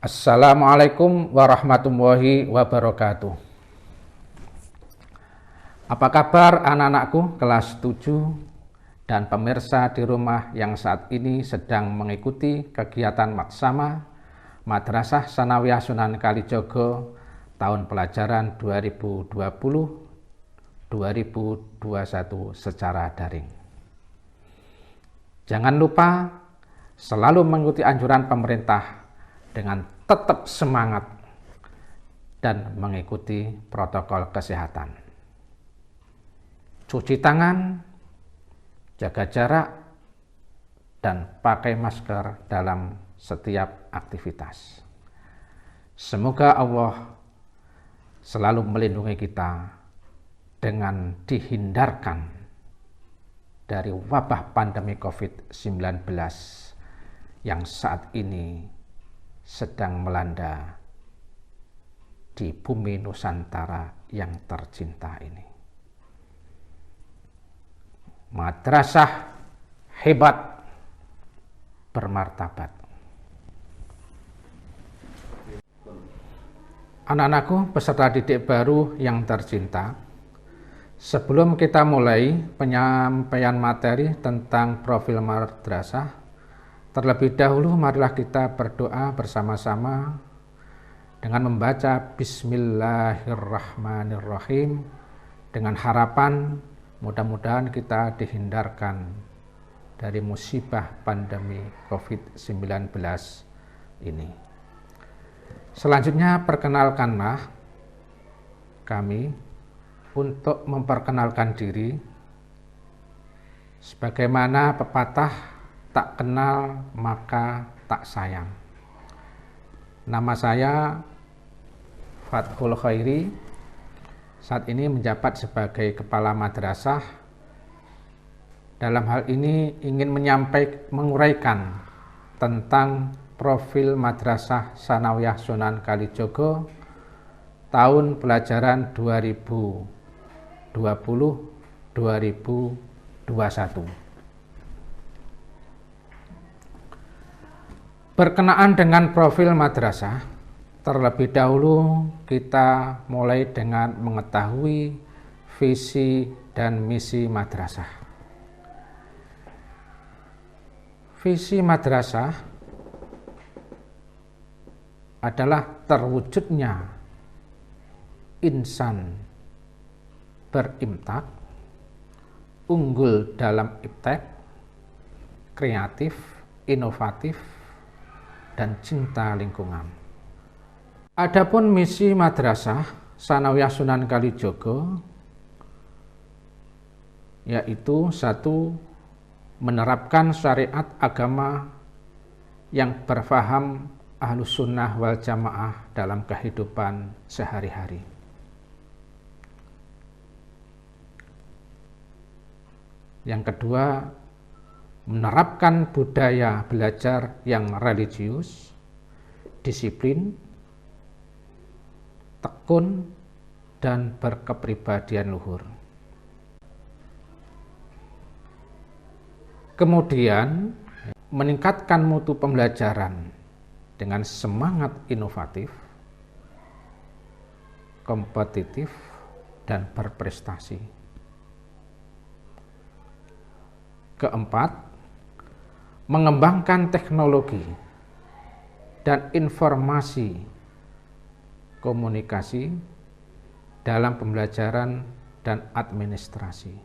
Assalamualaikum warahmatullahi wabarakatuh. Apa kabar anak-anakku kelas 7 dan pemirsa di rumah yang saat ini sedang mengikuti kegiatan Maksama Madrasah Sanawiyah Sunan Kalijogo tahun pelajaran 2020-2021 secara daring. Jangan lupa selalu mengikuti anjuran pemerintah dengan tetap semangat dan mengikuti protokol kesehatan. Cuci tangan, jaga jarak, dan pakai masker dalam setiap aktivitas. Semoga Allah selalu melindungi kita dengan dihindarkan dari wabah pandemi COVID-19 yang saat ini sedang melanda di bumi Nusantara yang tercinta ini. Madrasah hebat, bermartabat. Anak-anakku peserta didik baru yang tercinta, sebelum kita mulai penyampaian materi tentang profil madrasah, terlebih dahulu marilah kita berdoa bersama-sama dengan membaca Bismillahirrahmanirrahim dengan harapan mudah-mudahan kita dihindarkan dari musibah pandemi COVID-19 ini. Selanjutnya perkenalkanlah kami untuk memperkenalkan diri sebagaimana pepatah tak kenal maka tak sayang. Nama saya Fathul Khairi, saat ini menjabat sebagai kepala madrasah. Dalam hal ini ingin menguraikan tentang profil Madrasah Sanawiyah Sunan Kalijogo tahun pelajaran 2020-2021. Berkenaan dengan profil madrasah, terlebih dahulu kita mulai dengan mengetahui visi dan misi madrasah. Visi madrasah adalah terwujudnya insan berimtak, unggul dalam iptek, kreatif, inovatif, dan cinta lingkungan. Adapun misi Madrasah Sanawiyah Sunan Kalijogo yaitu 1. Menerapkan syariat agama yang berfaham Ahlus Sunnah wal Jamaah dalam kehidupan sehari-hari. Yang kedua, menerapkan budaya belajar yang religius, disiplin, tekun, dan berkepribadian luhur. Kemudian, meningkatkan mutu pembelajaran dengan semangat inovatif, kompetitif, dan berprestasi. Keempat, mengembangkan teknologi dan informasi komunikasi dalam pembelajaran dan administrasi.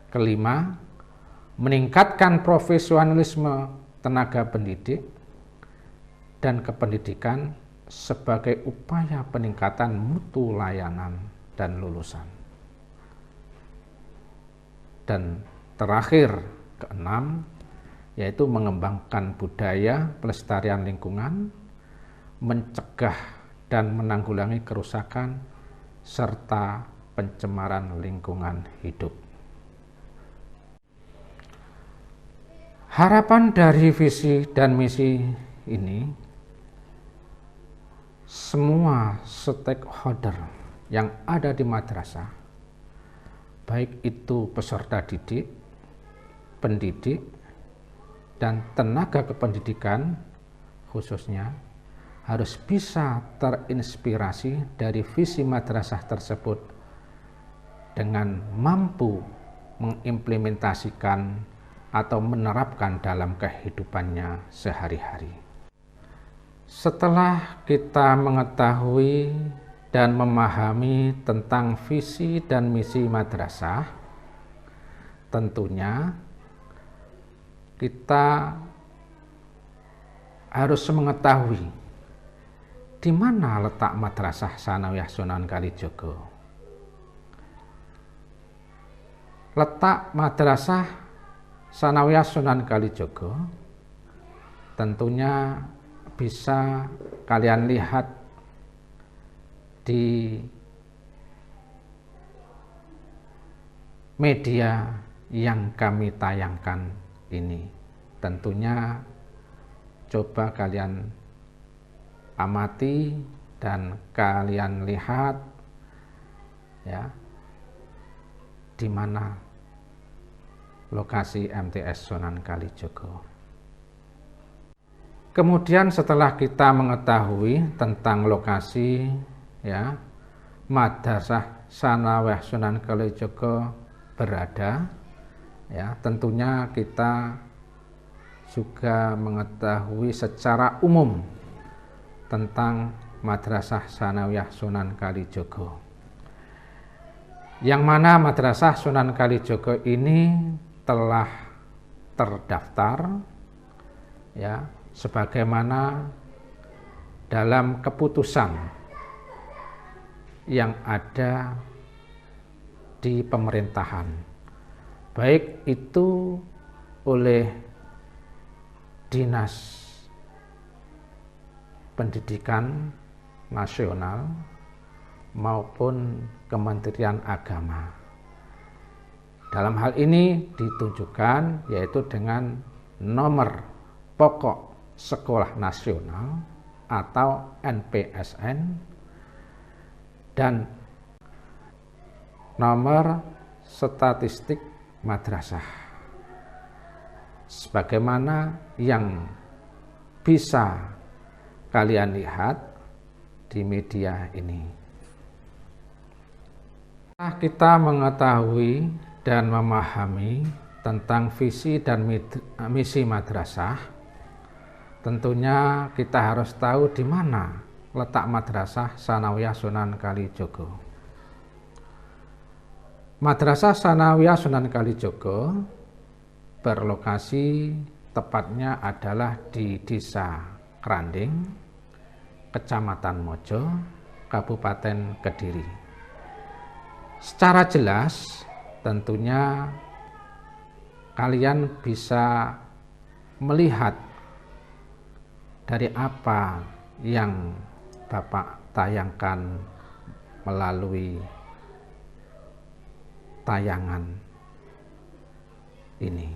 Kelima, meningkatkan profesionalisme tenaga pendidik dan kependidikan sebagai upaya peningkatan mutu layanan dan lulusan. Dan terakhir, keenam, yaitu mengembangkan budaya pelestarian lingkungan, mencegah dan menanggulangi kerusakan, serta pencemaran lingkungan hidup. Harapan dari visi dan misi ini, semua stakeholder yang ada di madrasah, baik itu peserta didik, pendidik, dan tenaga kependidikan, khususnya harus bisa terinspirasi dari visi madrasah tersebut dengan mampu mengimplementasikan atau menerapkan dalam kehidupannya sehari-hari. Setelah kita mengetahui dan memahami tentang visi dan misi madrasah, tentunya kita harus mengetahui di mana letak Madrasah Tsanawiyah Sunan Kalijaga. Letak Madrasah Tsanawiyah Sunan Kalijaga tentunya bisa kalian lihat di media yang kami tayangkan ini. Tentunya coba kalian amati dan kalian lihat ya di mana lokasi MTS Sunan Kalijaga. Kemudian setelah kita mengetahui tentang lokasi ya Madrasah Tsanawiyah Sunan Kalijaga berada, ya tentunya kita juga mengetahui secara umum tentang Madrasah Tsanawiyah Sunan Kalijaga. Yang mana Madrasah Sunan Kalijaga ini telah terdaftar ya sebagaimana dalam keputusan yang ada di pemerintahan, baik itu oleh Dinas Pendidikan Nasional maupun Kementerian Agama. Dalam hal ini ditunjukkan yaitu dengan nomor pokok Sekolah Nasional atau NPSN dan nomor statistik madrasah, sebagaimana yang bisa kalian lihat di media ini. Setelah kita mengetahui dan memahami tentang visi dan misi madrasah, tentunya kita harus tahu di mana letak Madrasah Tsanawiyah Sunan Kalijaga. Madrasah Tsanawiyah Sunan Kalijaga berlokasi tepatnya adalah di Desa Kranding, Kecamatan Mojo, Kabupaten Kediri. Secara jelas tentunya kalian bisa melihat dari apa yang Bapak tayangkan melalui tayangan ini.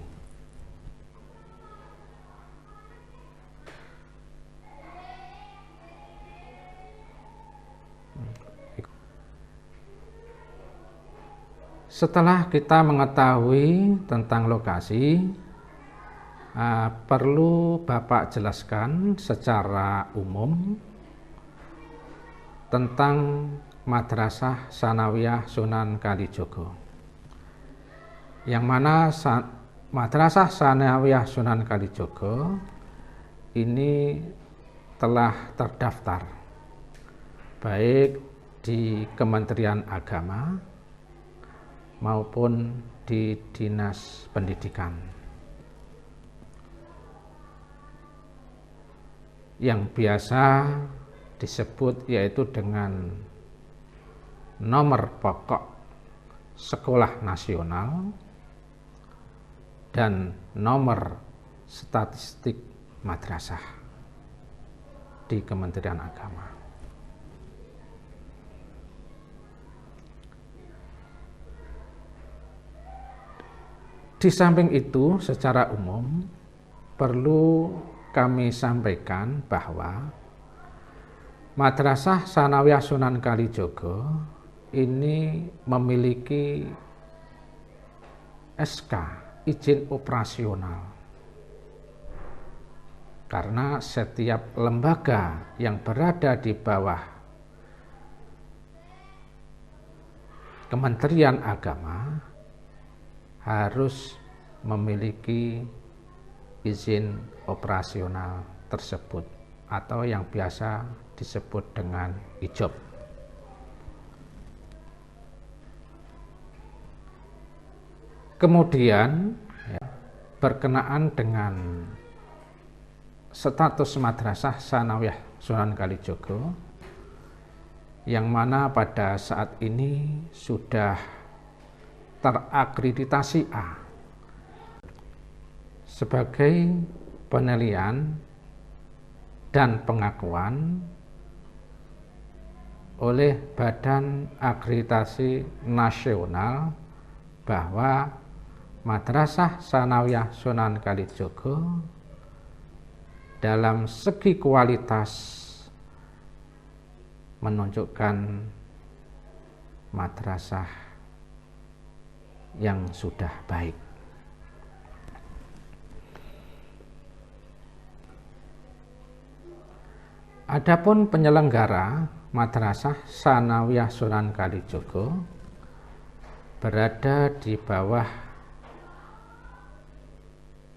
Setelah kita mengetahui tentang lokasi, perlu Bapak jelaskan secara umum tentang Madrasah Tsanawiyah Sunan Kalijaga. Yang mana Madrasah Tsanawiyah Sunan Kalijaga ini telah terdaftar baik di Kementerian Agama maupun di Dinas Pendidikan, yang biasa disebut yaitu dengan nomor pokok Sekolah Nasional dan nomor statistik madrasah di Kementerian Agama. Di samping itu, secara umum perlu kami sampaikan bahwa Madrasah Tsanawiyah Sunan Kalijaga ini memiliki SK izin operasional karena setiap lembaga yang berada di bawah Kementerian Agama harus memiliki izin operasional tersebut atau yang biasa disebut dengan IJOP. Kemudian berkenaan dengan status Madrasah Tsanawiyah Sunan Kalijogo, yang mana pada saat ini sudah terakreditasi A sebagai penilaian dan pengakuan oleh Badan Akreditasi Nasional bahwa Madrasah Tsanawiyah Sunan Kalijogo dalam segi kualitas menunjukkan madrasah yang sudah baik. Adapun penyelenggara Madrasah Tsanawiyah Sunan Kalijogo berada di bawah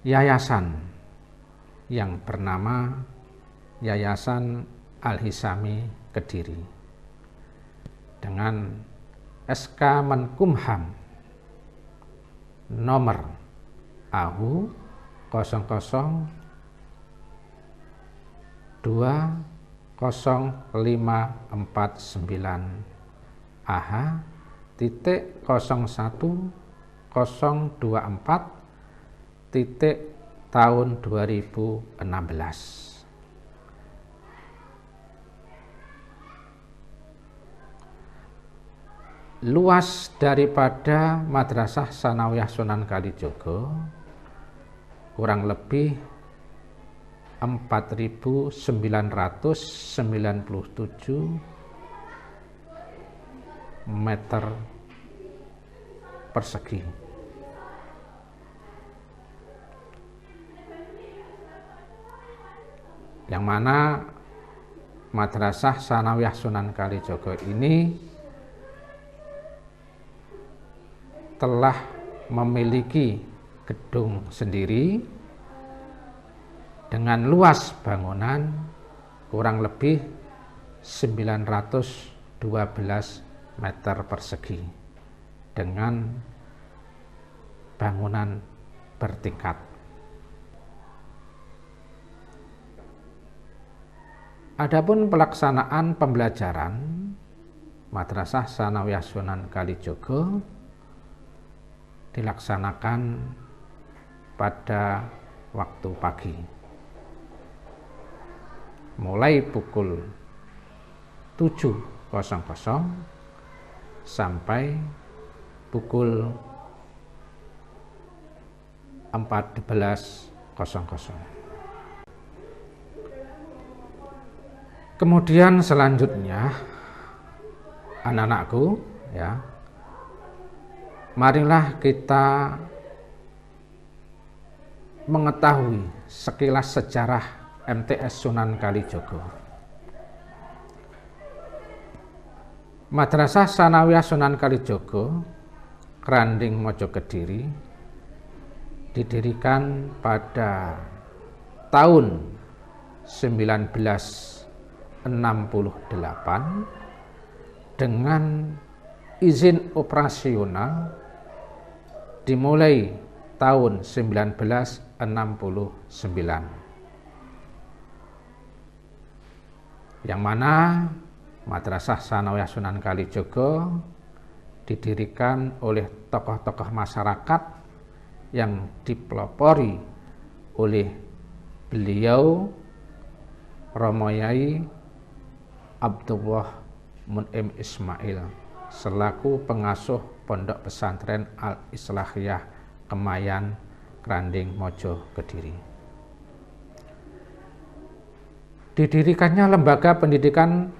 yayasan yang bernama Yayasan Al-Hisami Kediri dengan SK Menkumham nomor AHU 00200549 AH titik 01024 titik tahun 2016. Luas daripada Madrasah Tsanawiyah Sunan Kalijogo kurang lebih 4.997 meter persegi. Yang mana Madrasah Tsanawiyah Sunan Kalijogo ini telah memiliki gedung sendiri dengan luas bangunan kurang lebih 912 meter persegi dengan bangunan bertingkat. Adapun pelaksanaan pembelajaran Madrasah Tsanawiyah Sunan Kalijogo dilaksanakan pada waktu pagi, mulai pukul 7.00 sampai pukul 14.00. Kemudian selanjutnya anak-anakku ya, marilah kita mengetahui sekilas sejarah MTS Sunan Kalijogo. Madrasah Tsanawiyah Sunan Kalijogo Kranding Mojo Kediri didirikan pada tahun 1968 dengan izin operasional dimulai tahun 1969. Yang mana Madrasah Tsanawiyah Sunan Kalijogo didirikan oleh tokoh-tokoh masyarakat yang dipelopori oleh beliau Romo Yai Abdullah Mun'im Ismail selaku pengasuh Pondok Pesantren Al-Islahiyah Kemayan Kranding Mojo Kediri. Didirikannya lembaga pendidikan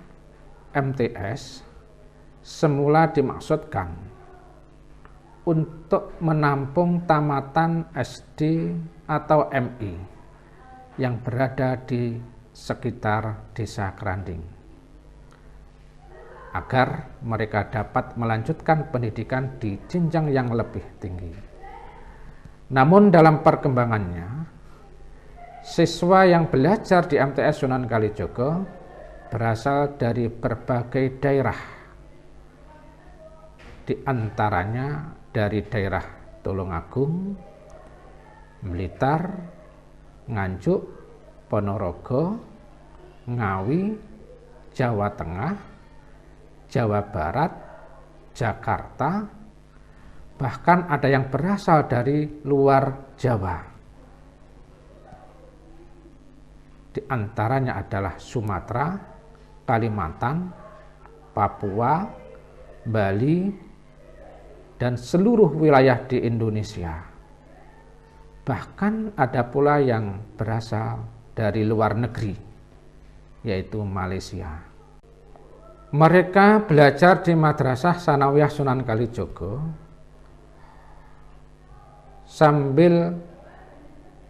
MTS semula dimaksudkan untuk menampung tamatan SD atau MI yang berada di sekitar desa Keranding, agar mereka dapat melanjutkan pendidikan di jenjang yang lebih tinggi. Namun dalam perkembangannya, siswa yang belajar di MTS Sunan Kalijaga berasal dari berbagai daerah, di antaranya dari daerah Tulungagung, Blitar, Nganjuk, Ponorogo, Ngawi, Jawa Tengah, Jawa Barat, Jakarta, bahkan ada yang berasal dari luar Jawa. Di antaranya adalah Sumatera, Kalimantan, Papua, Bali, dan seluruh wilayah di Indonesia. Bahkan ada pula yang berasal dari luar negeri, yaitu Malaysia. Mereka belajar di Madrasah Sanawiyah Sunan Kalijaga sambil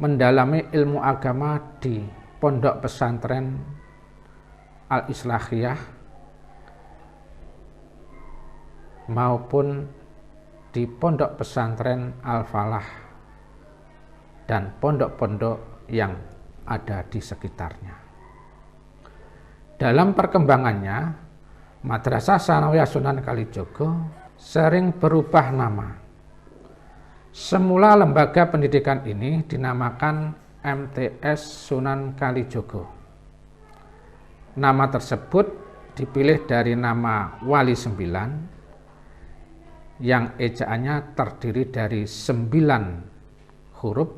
mendalami ilmu agama di Pondok Pesantren Al-Islahiyah maupun di Pondok Pesantren Al-Falah dan pondok-pondok yang ada di sekitarnya. Dalam perkembangannya, Madrasah Sanawiyah Sunan Kalijaga sering berubah nama. Semula lembaga pendidikan ini dinamakan MTS Sunan Kalijaga. Nama tersebut dipilih dari nama Wali Sembilan yang ejaannya terdiri dari 9 huruf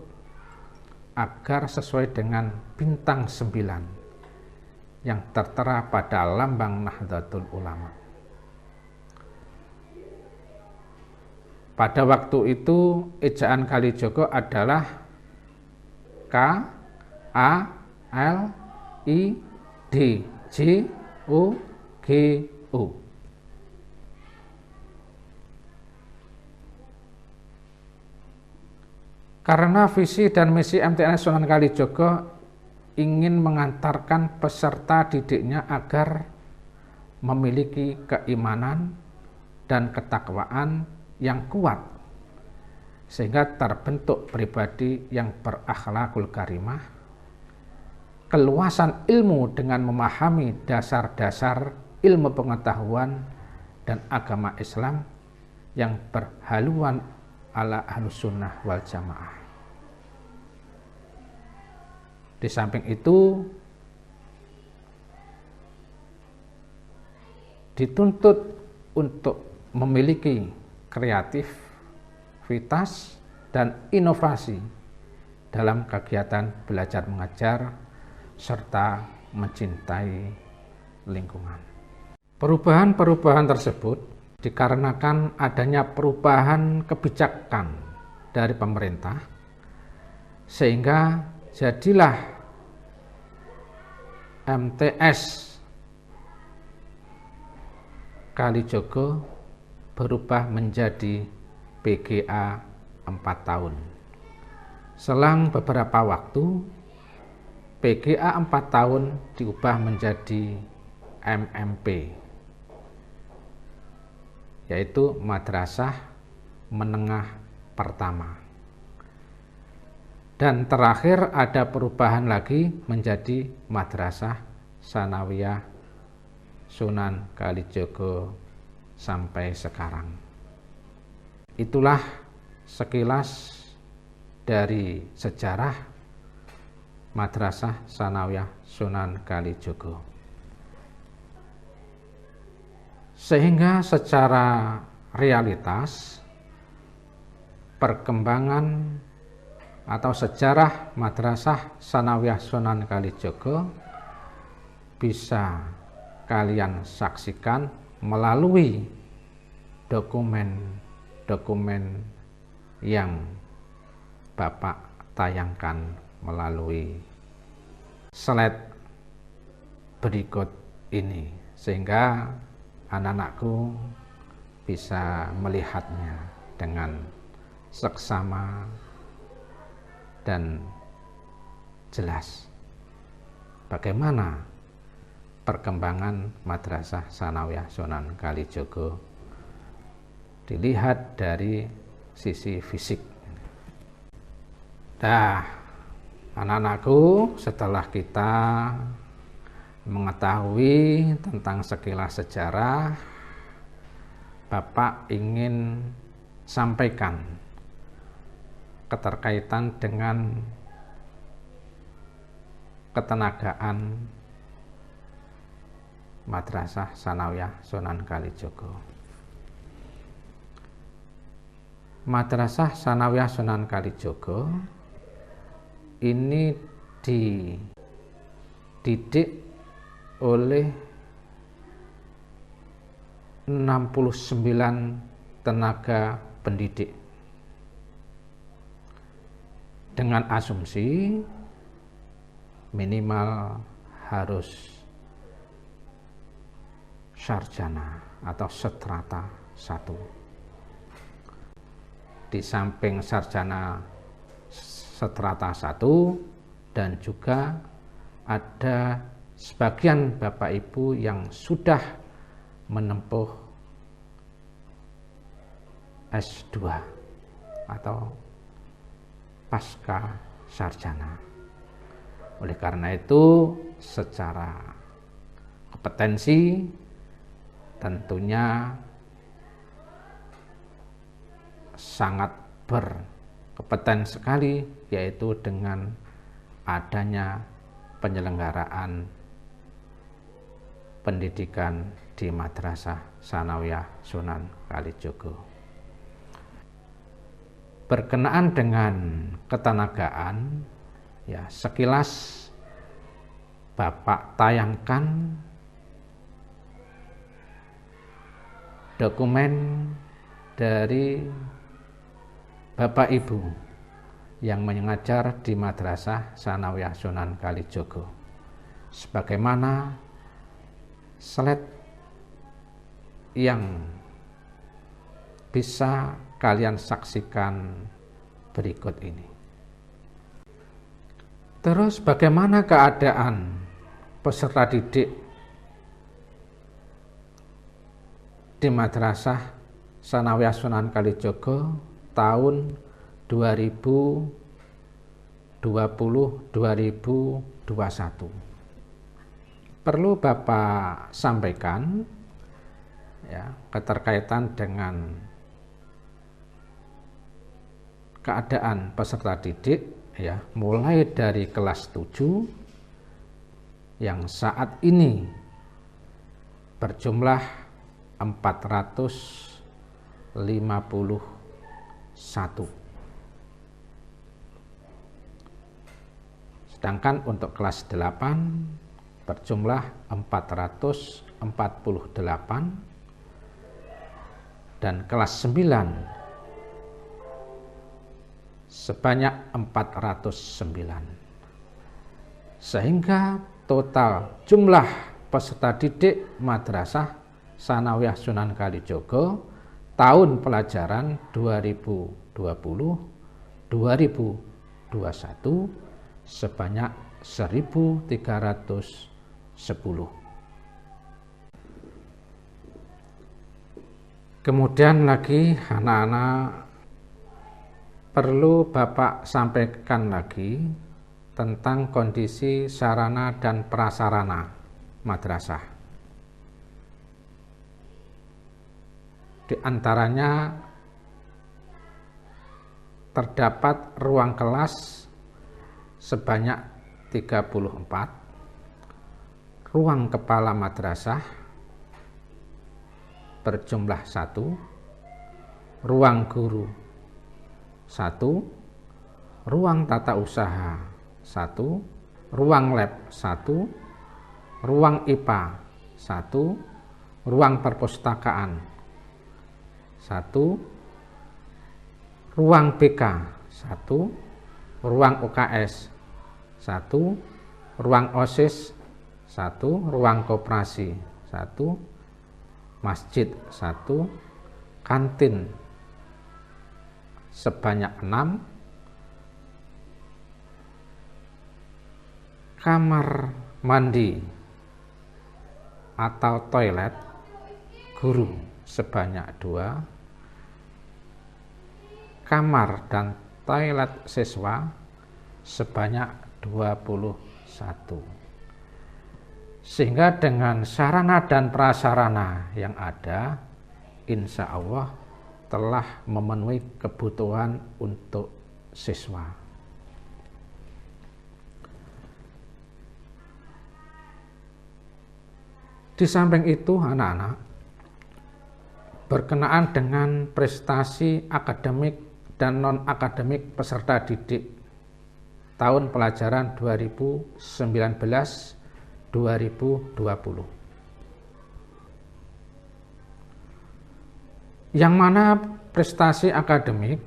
agar sesuai dengan bintang 9 yang tertera pada lambang Nahdlatul Ulama. Pada waktu itu ejaan Kalijaga adalah K A L I D J O G O. Karena visi dan misi MTS Sunan Kalijaga ingin mengantarkan peserta didiknya agar memiliki keimanan dan ketakwaan yang kuat, sehingga terbentuk pribadi yang berakhlakul karimah, keluasan ilmu dengan memahami dasar-dasar ilmu pengetahuan dan agama Islam yang berhaluan ala Ahlus Sunnah wal Jamaah. Di samping itu, dituntut untuk memiliki kreativitas dan inovasi dalam kegiatan belajar mengajar serta mencintai lingkungan. Perubahan-perubahan tersebut dikarenakan adanya perubahan kebijakan dari pemerintah, sehingga jadilah MTS Kalijaga berubah menjadi PGA 4 tahun. Selang beberapa waktu, PGA 4 tahun diubah menjadi MMP, yaitu Madrasah Menengah Pertama. Dan terakhir ada perubahan lagi menjadi Madrasah Sanawiyah Sunan Kalijaga sampai sekarang. Itulah sekilas dari sejarah Madrasah Sanawiyah Sunan Kalijaga. Sehingga secara realitas perkembangan atau sejarah Madrasah Sanawiyah Sunan Kalijaga bisa kalian saksikan melalui dokumen-dokumen yang Bapak tayangkan melalui slide berikut ini, sehingga anak-anakku bisa melihatnya dengan seksama dan jelas bagaimana perkembangan Madrasah Tsanawiyah Sunan Kalijogo dilihat dari sisi fisik. Nah, anak-anakku, setelah kita mengetahui tentang sekilas sejarah, Bapak ingin sampaikan keterkaitan dengan ketenagaan Madrasah Tsanawiyah Sunan Kalijogo. Madrasah Tsanawiyah Sunan Kalijogo ini dididik oleh 69 tenaga pendidik dengan asumsi minimal harus sarjana atau strata 1. Di samping sarjana strata 1 dan juga ada sebagian Bapak Ibu yang sudah menempuh S2 atau pasca sarjana. Oleh karena itu, secara kompetensi tentunya sangat berkompeten sekali, yaitu dengan adanya penyelenggaraan pendidikan di Madrasah Tsanawiyah Sunan Kalijogo. Berkenaan dengan ketenagaan, ya sekilas Bapak tayangkan dokumen dari Bapak Ibu yang mengajar di Madrasah Tsanawiyah Sunan Kalijogo, sebagaimana slide yang bisa kalian saksikan berikut ini. Terus bagaimana keadaan peserta didik di Madrasah Tsanawiyah Sunan Kalijogo tahun 2020-2021? Perlu Bapak sampaikan ya, keterkaitan dengan keadaan peserta didik ya, mulai dari kelas 7 yang saat ini berjumlah 451. Sedangkan untuk kelas 8 berjumlah 448 dan kelas 9 sebanyak 409. Sehingga total jumlah peserta didik Madrasah Tsanawiyah Sunan Kalijogo tahun pelajaran 2020-2021 sebanyak 1.310. Kemudian lagi anak-anak, perlu Bapak sampaikan lagi tentang kondisi sarana dan prasarana madrasah. Di antaranya terdapat ruang kelas sebanyak 34, ruang kepala madrasah berjumlah 1, ruang guru 1, ruang tata usaha 1, ruang lab 1, ruang IPA 1, ruang perpustakaan 1, ruang BK 1, ruang UKS 1, ruang OSIS 1, ruang koperasi 1, masjid 1, kantin sebanyak 6, kamar mandi atau toilet guru sebanyak 2, kamar dan toilet siswa sebanyak 21. Sehingga dengan sarana dan prasarana yang ada, insya Allah telah memenuhi kebutuhan untuk siswa. Di samping itu, anak-anak, berkenaan dengan prestasi akademik dan non-akademik peserta didik tahun pelajaran 2019-2020. Yang mana prestasi akademik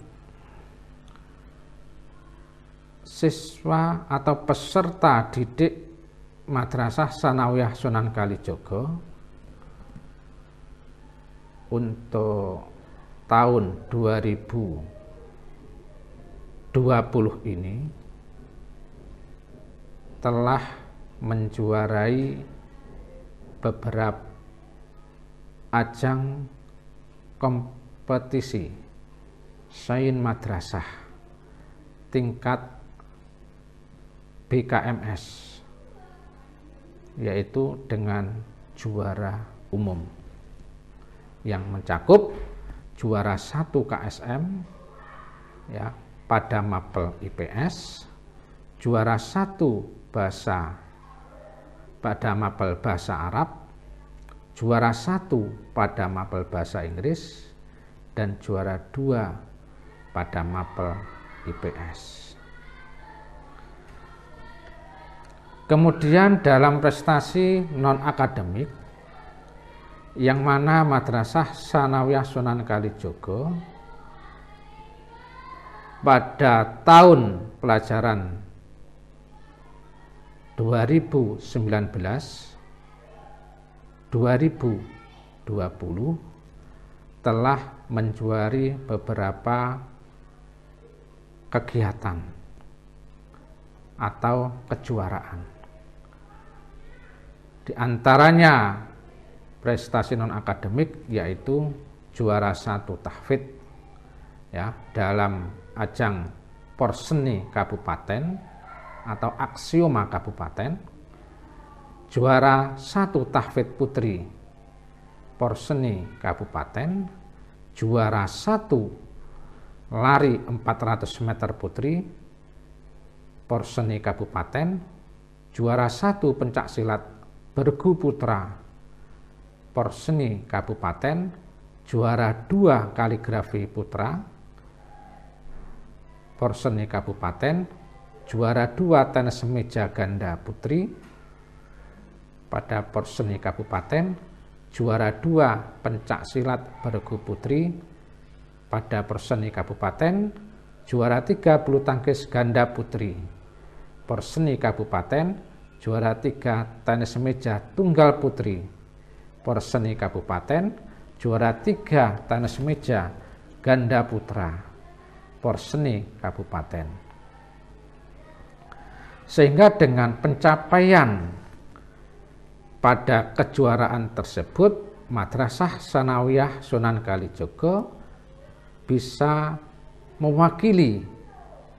siswa atau peserta didik Madrasah Tsanawiyah Sunan Kalijaga untuk tahun 2020 ini telah menjuarai beberapa ajang kompetisi Sains Madrasah tingkat BKMS, yaitu dengan juara umum yang mencakup juara 1 KSM ya pada mapel IPS, juara 1 bahasa pada mapel bahasa Arab, juara 1 pada mapel bahasa Inggris, dan juara 2 pada mapel IPS. Kemudian dalam prestasi non-akademik, yang mana Madrasah Tsanawiyah Sunan Kalijaga pada tahun pelajaran 2019-2020 telah menjuari beberapa kegiatan atau kejuaraan. Di antaranya prestasi non-akademik yaitu juara 1 tahfidz ya dalam ajang Porseni Kabupaten atau Aksioma Kabupaten, juara 1 tahfidz putri Porseni Kabupaten, juara 1 lari 400 meter putri Porseni Kabupaten, juara 1 pencaksilat bergu putra Porseni Kabupaten, juara 2 kaligrafi putra Porseni Kabupaten, juara 2 tenis meja ganda putri pada Porseni Kabupaten, juara 2 pencaksilat bergu putri pada Porseni Kabupaten, juara 3 bulu tangkis ganda putri Porseni Kabupaten, juara 3 tenis meja tunggal putri Porseni Kabupaten, juara 3 tenis meja ganda putra Porseni Kabupaten. Sehingga dengan pencapaian pada kejuaraan tersebut, Madrasah Tsanawiyah Sunan Kalijaga bisa mewakili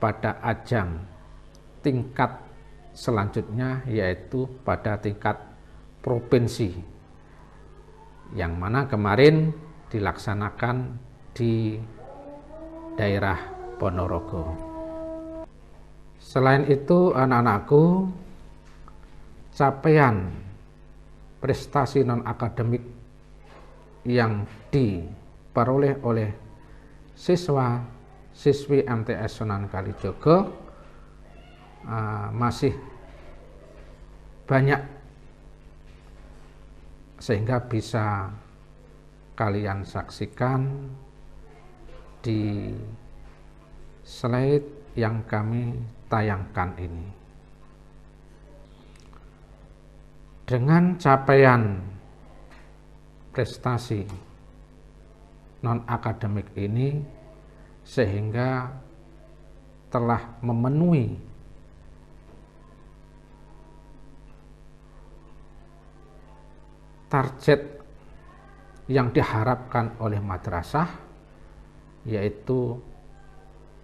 pada ajang tingkat selanjutnya, yaitu pada tingkat provinsi, yang mana kemarin dilaksanakan di daerah Ponorogo. Selain itu, anak-anakku, capaian prestasi non-akademik yang diperoleh oleh siswa-siswi MTS Sunan Kalijaga masih banyak, sehingga bisa kalian saksikan di slide yang kami tayangkan ini. Dengan capaian prestasi non-akademik ini, sehingga telah memenuhi target yang diharapkan oleh madrasah yaitu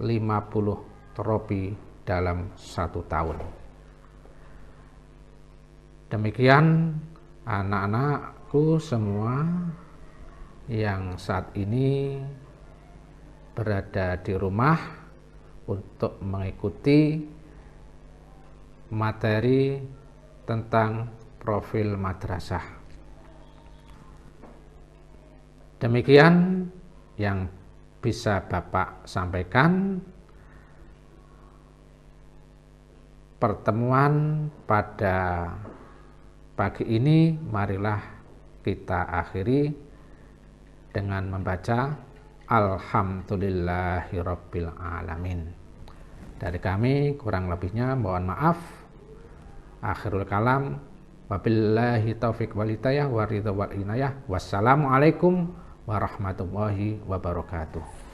50 tropi dalam 1 tahun. Demikian anak-anakku semua yang saat ini berada di rumah untuk mengikuti materi tentang profil madrasah. Demikian yang bisa Bapak sampaikan. Pertemuan pada pagi ini marilah kita akhiri dengan membaca Alhamdulillahirabbil alamin. Dari kami kurang lebihnya mohon maaf. Akhirul kalam, wabillahi taufiq wal hidayah wa ridha wal inayah. Wassalamualaikum warahmatullahi wabarakatuh.